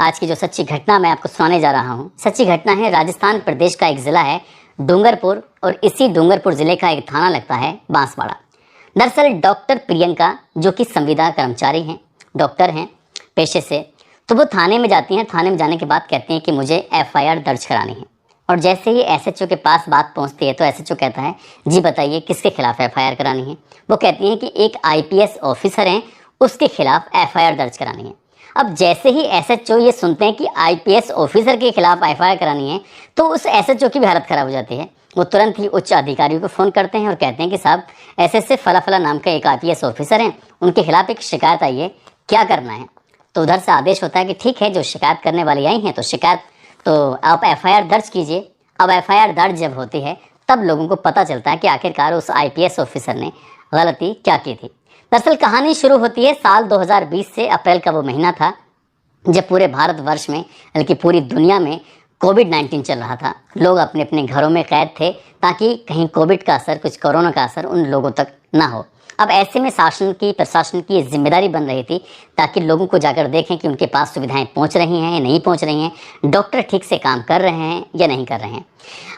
आज की जो सच्ची घटना मैं आपको सुनाने जा रहा हूँ, सच्ची घटना है राजस्थान प्रदेश का एक ज़िला है डूंगरपुर, और इसी डूंगरपुर ज़िले का एक थाना लगता है बांसवाड़ा। दरअसल डॉक्टर प्रियंका, जो कि संविदा कर्मचारी हैं, डॉक्टर हैं पेशे से, तो वो थाने में जाती हैं। थाने में जाने के बाद कहती हैं कि मुझे एफआईआर दर्ज करानी है। और जैसे ही एसएचओ के पास बात पहुंचती है तो एसएचओ कहता है, जी बताइए किसके खिलाफ एफआईआर करानी है। वो कहती हैं कि एक आईपीएस ऑफिसर हैं, उसके खिलाफ एफआईआर दर्ज करानी है। अब जैसे ही एसएचओ ये सुनते हैं कि आईपीएस ऑफिसर के खिलाफ एफआईआर करानी है, तो उस एसएचओ की भी हालत ख़राब हो जाती है। वो तुरंत ही उच्च अधिकारियों को फ़ोन करते हैं और कहते हैं कि साहब, ऐसे फला फला नाम का एक आईपीएस ऑफिसर हैं, उनके खिलाफ एक शिकायत आई है, क्या करना है। तो उधर से आदेश होता है कि ठीक है, जो शिकायत करने वाली आई हैं तो आप एफआईआर दर्ज कीजिए। अब एफआईआर दर्ज जब होती है तब लोगों को पता चलता है कि आखिरकार उस आईपीएस ऑफिसर ने गलती क्या की थी। दरअसल कहानी शुरू होती है साल 2020 से। अप्रैल का वो महीना था जब पूरे भारतवर्ष में, बल्कि पूरी दुनिया में कोविड-19 चल रहा था। लोग अपने अपने घरों में कैद थे ताकि कहीं कोविड का असर, कुछ कोरोना का असर उन लोगों तक ना हो। अब ऐसे में प्रशासन की जिम्मेदारी बन रही थी ताकि लोगों को जाकर देखें कि उनके पास सुविधाएं पहुंच रही हैं या नहीं पहुंच रही हैं, डॉक्टर ठीक से काम कर रहे हैं या नहीं कर रहे हैं।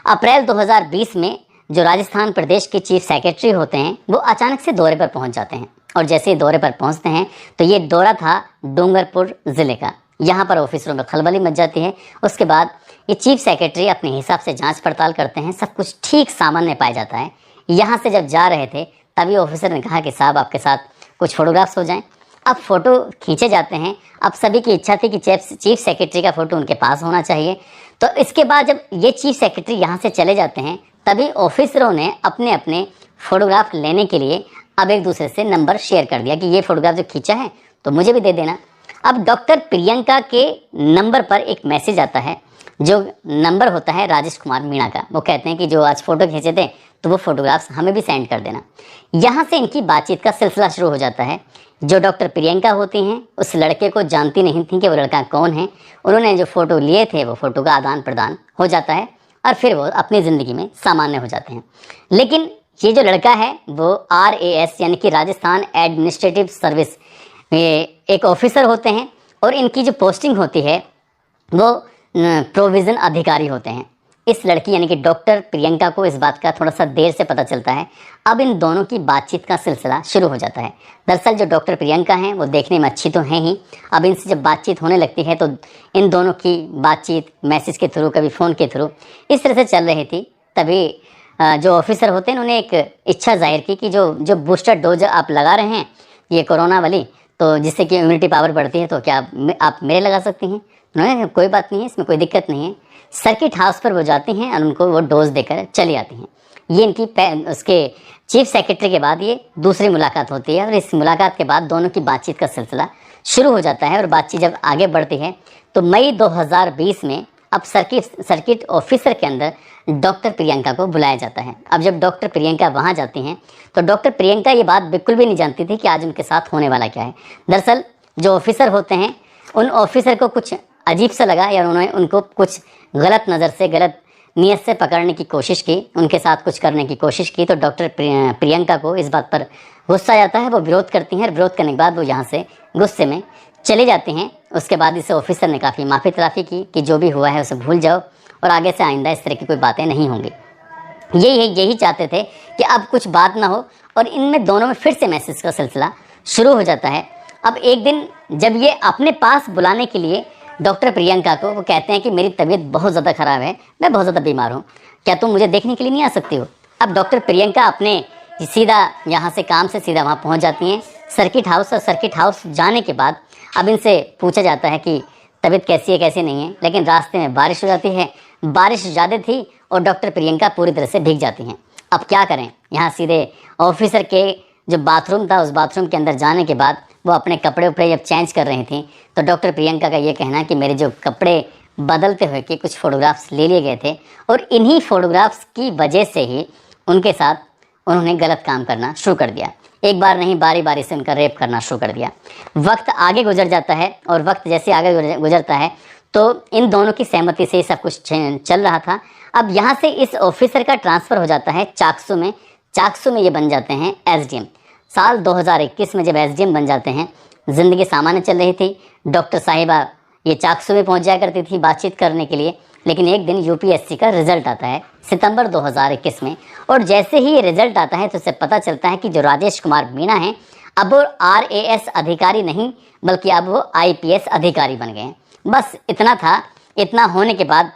अप्रैल 2020 में जो राजस्थान प्रदेश के चीफ सेक्रेटरी होते हैं, वो अचानक से दौरे पर पहुंच जाते हैं। और जैसे ही दौरे पर पहुंचते हैं तो ये दौरा था डूंगरपुर ज़िले का। यहाँ पर ऑफिसरों में खलबली मच जाती है। उसके बाद ये चीफ सेक्रेटरी अपने हिसाब से जांच पड़ताल करते हैं, सब कुछ ठीक सामान्य पाया जाता है। यहाँ से जब जा रहे थे तभी ऑफिसर ने कहा कि साहब, आपके साथ कुछ फोटोग्राफ्स हो जाएं। अब फ़ोटो खींचे जाते हैं। अब सभी की इच्छा थी कि चीफ सेक्रेटरी का फ़ोटो उनके पास होना चाहिए। तो इसके बाद जब ये चीफ सेक्रेटरी यहाँ से चले जाते हैं तभी ऑफिसरों ने अपने अपने फ़ोटोग्राफ लेने के लिए अब एक दूसरे से नंबर शेयर कर दिया कि ये फ़ोटोग्राफ जो खींचा है तो मुझे भी दे देना। अब डॉक्टर प्रियंका के नंबर पर एक मैसेज आता है, जो नंबर होता है राजेश कुमार मीणा का। वो कहते हैं कि जो आज फ़ोटो खींचे थे तो वो फ़ोटोग्राफ्स हमें भी सेंड कर देना। यहाँ से इनकी बातचीत का सिलसिला शुरू हो जाता है। जो डॉक्टर प्रियंका होती हैं उस लड़के को जानती नहीं थी कि वो लड़का कौन है। उन्होंने जो फ़ोटो लिए थे वो फ़ोटो का आदान प्रदान हो जाता है और फिर वो अपनी ज़िंदगी में सामान्य हो जाते हैं। लेकिन ये जो लड़का है वो RAS यानी कि राजस्थान एडमिनिस्ट्रेटिव सर्विस एक ऑफिसर होते हैं, और इनकी जो पोस्टिंग होती है वो प्रोविज़न अधिकारी होते हैं। इस लड़की यानी कि डॉक्टर प्रियंका को इस बात का थोड़ा सा देर से पता चलता है। अब इन दोनों की बातचीत का सिलसिला शुरू हो जाता है। दरअसल जो डॉक्टर प्रियंका हैं वो देखने में अच्छी तो हैं ही। अब इनसे जब बातचीत होने लगती है तो इन दोनों की बातचीत मैसेज के थ्रू, कभी फ़ोन के थ्रू इस तरह से चल रही थी। तभी जो ऑफिसर होते हैं उन्होंने एक इच्छा जाहिर की कि जो बूस्टर डोज आप लगा रहे हैं ये कोरोना वाली, तो जिससे कि इम्यूनिटी पावर बढ़ती है, तो क्या आप मेरे लगा सकती हैं। उन्होंने कहा कोई बात नहीं है, इसमें कोई दिक्कत नहीं है। सर्किट हाउस पर वो जाती हैं और उनको वो डोज देकर चली आती हैं। ये इनकी उसके चीफ सेक्रेटरी के बाद ये दूसरी मुलाकात होती है, और इस मुलाकात के बाद दोनों की बातचीत का सिलसिला शुरू हो जाता है। और बातचीत जब आगे बढ़ती है तो मई 2020 में अब सर्किट ऑफिसर के अंदर डॉक्टर प्रियंका को बुलाया जाता है। अब जब डॉक्टर प्रियंका वहाँ जाती हैं तो डॉक्टर प्रियंका ये बात बिल्कुल भी नहीं जानती थी कि आज उनके साथ होने वाला क्या है। दरअसल जो ऑफिसर होते हैं उन ऑफिसर को कुछ अजीब सा लगा, या उन्होंने उनको कुछ गलत नज़र से, गलत नीयत से पकड़ने की कोशिश की, उनके साथ कुछ करने की कोशिश की। तो डॉक्टर प्रियंका को इस बात पर गुस्सा आ जाता है। वो विरोध करती हैं, और विरोध करने के बाद वो यहाँ से गुस्से में चले जाते हैं। उसके बाद इस ऑफिसर ने काफ़ी माफ़ी तलाफ़ी की कि जो भी हुआ है उसे भूल जाओ और आगे से आइंदा इस तरह की कोई बातें नहीं होंगी। यही चाहते थे कि अब कुछ बात ना हो, और इनमें दोनों में फिर से मैसेज का सिलसिला शुरू हो जाता है। अब एक दिन जब ये अपने पास बुलाने के लिए डॉक्टर प्रियंका को, वो कहते हैं कि मेरी तबीयत बहुत ज़्यादा ख़राब है, मैं बहुत ज़्यादा बीमार हूँ, क्या तुम मुझे देखने के लिए नहीं आ सकती हो। अब डॉक्टर प्रियंका अपने सीधा यहाँ से काम से सीधा वहाँ पहुँच जाती हैं सर्किट हाउस। और सर्किट हाउस जाने के बाद अब इनसे पूछा जाता है कि तबीयत कैसी है, कैसी नहीं है। लेकिन रास्ते में बारिश हो जाती है, बारिश ज़्यादा थी और डॉक्टर प्रियंका पूरी तरह से भीग जाती हैं। अब क्या करें, यहाँ सीधे ऑफिसर के जो बाथरूम था उस बाथरूम के अंदर जाने के बाद वो अपने कपड़े उपड़े जब चेंज कर रही थी तो डॉक्टर प्रियंका का ये कहना है कि मेरे जो कपड़े बदलते हुए के कुछ फ़ोटोग्राफ्स ले लिए गए थे, और इन्हीं फ़ोटोग्राफ्स की वजह से ही उनके साथ उन्होंने गलत काम करना शुरू कर दिया। एक बार नहीं, बारी बारी से उनका रेप करना शुरू कर दिया। वक्त आगे गुजर जाता है, और वक्त जैसे आगे गुजरता है तो इन दोनों की सहमति से सब कुछ चल रहा था। अब यहाँ से इस ऑफिसर का ट्रांसफ़र हो जाता है चाकसू में। चाकसू में ये बन जाते हैं SDM। साल 2021 में जब SDM बन जाते हैं, ज़िंदगी सामान्य चल रही थी। डॉक्टर साहिबा ये चाकसू में पहुंच जाया करती थी बातचीत करने के लिए। लेकिन एक दिन यूपीएससी का रिजल्ट आता है सितंबर 2021 में, और जैसे ही ये रिजल्ट आता है तो उसे पता चलता है कि जो राजेश कुमार मीणा हैं अब वो आरएएस अधिकारी नहीं बल्कि अब वो आईपीएस अधिकारी बन गए हैं। बस इतना था। इतना होने के बाद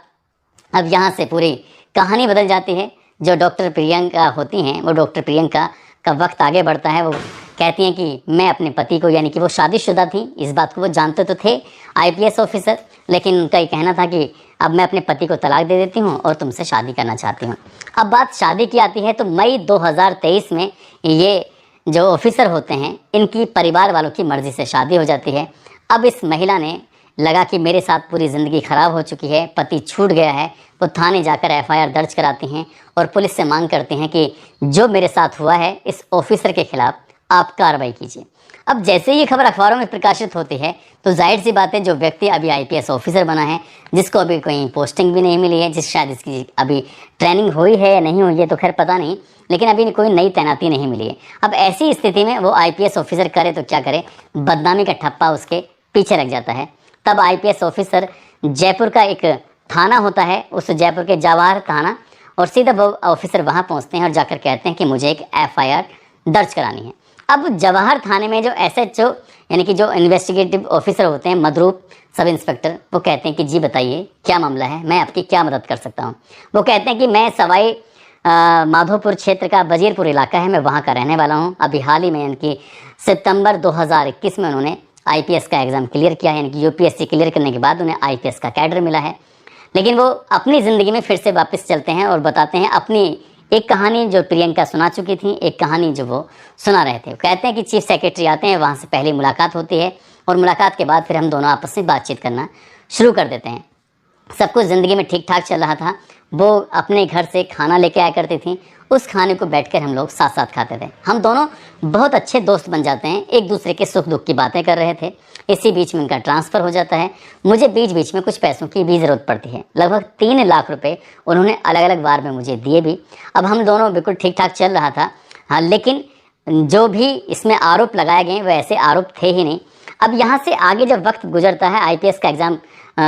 अब यहाँ से पूरी कहानी बदल जाती है। जो डॉक्टर प्रियंका होती हैं, वो डॉक्टर प्रियंका का वक्त आगे बढ़ता है। वो कहती हैं कि मैं अपने पति को, यानी कि वो शादीशुदा थी, इस बात को वो जानते तो थे आईपीएस ऑफिसर, लेकिन उनका ये कहना था कि अब मैं अपने पति को तलाक दे देती हूँ और तुमसे शादी करना चाहती हूँ। अब बात शादी की आती है तो मई 2023 में ये जो ऑफिसर होते हैं इनकी परिवार वालों की मर्ज़ी से शादी हो जाती है। अब इस महिला ने लगा कि मेरे साथ पूरी ज़िंदगी ख़राब हो चुकी है, पति छूट गया है, वो थाने जाकर एफआईआर दर्ज कराती हैं और पुलिस से मांग करते हैं कि जो मेरे साथ हुआ है इस ऑफिसर के खिलाफ आप कार्रवाई कीजिए। अब जैसे ये खबर अखबारों में प्रकाशित होती है तो जाहिर सी बात है जो व्यक्ति अभी आईपीएस ऑफिसर बना है, जिसको अभी कोई पोस्टिंग भी नहीं मिली है, शायद इसकी अभी ट्रेनिंग हुई है या नहीं हुई है तो खैर पता नहीं, लेकिन अभी कोई नई तैनाती नहीं मिली है। अब ऐसी स्थिति में वो आईपीएस ऑफिसर करे तो क्या करे, बदनामी का ठप्पा उसके पीछे लग जाता है। तब आईपीएस ऑफिसर जयपुर का एक थाना होता है, उस जयपुर के जवाहर थाना, और सीधा वो ऑफिसर वहाँ पहुँचते हैं और जाकर कहते हैं कि मुझे एक एफआईआर दर्ज करानी है। अब जवाहर थाने में जो एसएचओ यानी कि जो इन्वेस्टिगेटिव ऑफिसर होते हैं, मदरूप सब इंस्पेक्टर, वो कहते हैं कि जी बताइए क्या मामला है, मैं आपकी क्या मदद कर सकता हूँ। वो कहते हैं कि मैं सवाई माधोपुर क्षेत्र का वजीरपुर इलाका है, मैं वहाँ का रहने वाला हूँ। अभी हाल ही में यानी कि सितंबर 2021 में उन्होंने आईपीएस का एग्ज़ाम क्लियर किया है, यानी कि यूपीएससी क्लियर करने के बाद उन्हें आईपीएस का कैडर मिला है। लेकिन वो अपनी ज़िंदगी में फिर से वापस चलते हैं और बताते हैं अपनी एक कहानी जो प्रियंका सुना चुकी थी, एक कहानी जो वो सुना रहे थे। कहते हैं कि चीफ सेक्रेटरी आते हैं, वहाँ से पहली मुलाकात होती है और मुलाकात के बाद फिर हम दोनों आपस में बातचीत करना शुरू कर देते हैं। सब कुछ ज़िंदगी में ठीक ठाक चल रहा था। वो अपने घर से खाना लेके आया करती थी, उस खाने को बैठकर हम लोग साथ साथ खाते थे। हम दोनों बहुत अच्छे दोस्त बन जाते हैं, एक दूसरे के सुख दुख की बातें कर रहे थे। इसी बीच में उनका ट्रांसफ़र हो जाता है। मुझे बीच बीच में कुछ पैसों की भी ज़रूरत पड़ती है। लगभग 3 लाख रुपए उन्होंने अलग अलग बार में मुझे दिए भी। अब हम दोनों बिल्कुल ठीक ठाक चल रहा था। हाँ, लेकिन जो भी इसमें आरोप लगाए गए वो ऐसे आरोप थे ही नहीं। अब यहाँ से आगे जब वक्त गुजरता है, आईपीएस का एग्ज़ाम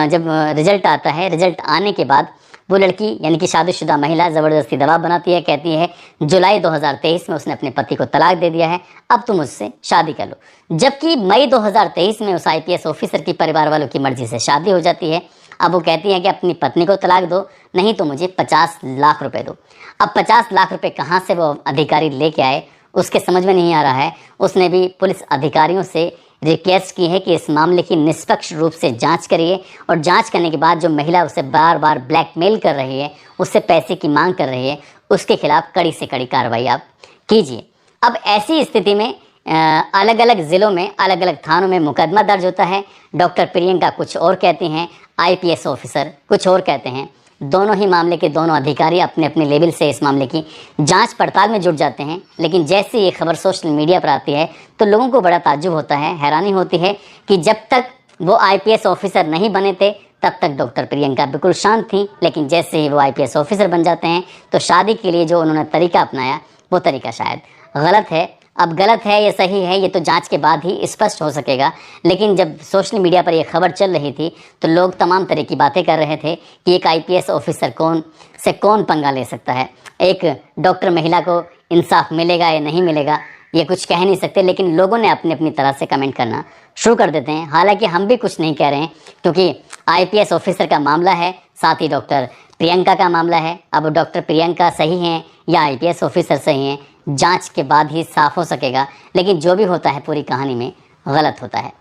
जब रिजल्ट आता है, रिजल्ट आने के बाद वो लड़की यानी कि शादीशुदा महिला ज़बरदस्ती दबाव बनाती है, कहती है जुलाई 2023 में उसने अपने पति को तलाक दे दिया है, अब तुम उससे शादी कर लो। जबकि मई 2023 में उस आईपीएस ऑफिसर की परिवार वालों की मर्जी से शादी हो जाती है। अब वो कहती है कि अपनी पत्नी को तलाक दो, नहीं तो मुझे 50 लाख रुपए दो। अब 50 लाख रुपए कहाँ से वो अधिकारी लेके आए उसके समझ में नहीं आ रहा है। उसने भी पुलिस अधिकारियों से रिक्वेस्ट की है कि इस मामले की निष्पक्ष रूप से जांच करिए, और जांच करने के बाद जो महिला उसे बार बार ब्लैकमेल कर रही है, उससे पैसे की मांग कर रही है, उसके खिलाफ कड़ी से कड़ी कार्रवाई आप कीजिए। अब ऐसी स्थिति में अलग अलग ज़िलों में अलग अलग थानों में मुकदमा दर्ज होता है। डॉक्टर प्रियंका कुछ और कहती हैं, आईपीएस ऑफिसर कुछ और कहते हैं। दोनों ही मामले के दोनों अधिकारी अपने अपने लेवल से इस मामले की जांच पड़ताल में जुट जाते हैं। लेकिन जैसे ये खबर सोशल मीडिया पर आती है तो लोगों को बड़ा ताज्जुब होता है, हैरानी होती है कि जब तक वो आईपीएस ऑफिसर नहीं बने थे तब तक डॉक्टर प्रियंका बिल्कुल शांत थी, लेकिन जैसे ही वो आईपीएस ऑफिसर बन जाते हैं तो शादी के लिए जो उन्होंने तरीका अपनाया वो तरीका शायद गलत है। अब गलत है या सही है ये तो जांच के बाद ही स्पष्ट हो सकेगा। लेकिन जब सोशल मीडिया पर ये खबर चल रही थी तो लोग तमाम तरह की बातें कर रहे थे कि एक आईपीएस ऑफिसर कौन पंगा ले सकता है, एक डॉक्टर महिला को इंसाफ मिलेगा या नहीं मिलेगा ये कुछ कह नहीं सकते। लेकिन लोगों ने अपनी अपनी तरह से कमेंट करना शुरू कर देते हैं। हालांकि हम भी कुछ नहीं कह रहे हैं क्योंकि आईपीएस ऑफिसर का मामला है, साथ ही डॉक्टर प्रियंका का मामला है। अब डॉक्टर प्रियंका सही हैं या आईपीएस ऑफिसर सही हैं, जांच के बाद ही साफ हो सकेगा। लेकिन जो भी होता है पूरी कहानी में गलत होता है।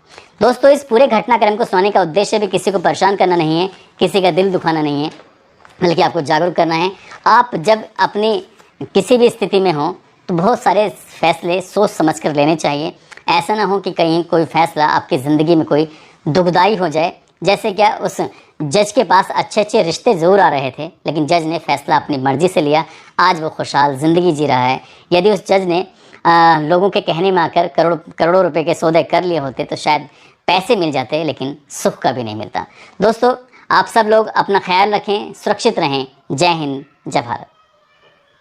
दोस्तों, इस पूरे घटनाक्रम को सुनाने का उद्देश्य भी किसी को परेशान करना नहीं है, किसी का दिल दुखाना नहीं है, बल्कि आपको जागरूक करना है। आप जब अपनी किसी भी स्थिति में हो तो बहुत सारे फैसले सोच समझ कर लेने चाहिए। ऐसा ना हो कि कहीं कोई फैसला आपकी ज़िंदगी में कोई दुखदाई हो जाए। जैसे क्या उस जज के पास अच्छे अच्छे रिश्ते ज़रूर आ रहे थे, लेकिन जज ने फैसला अपनी मर्ज़ी से लिया, आज वो खुशहाल ज़िंदगी जी रहा है। यदि उस जज ने लोगों के कहने में आकर करोड़ों रुपए के सौदे कर लिए होते तो शायद पैसे मिल जाते, लेकिन सुख कभी नहीं मिलता। दोस्तों, आप सब लोग अपना ख्याल रखें, सुरक्षित रहें। जय हिंद, जय भारत।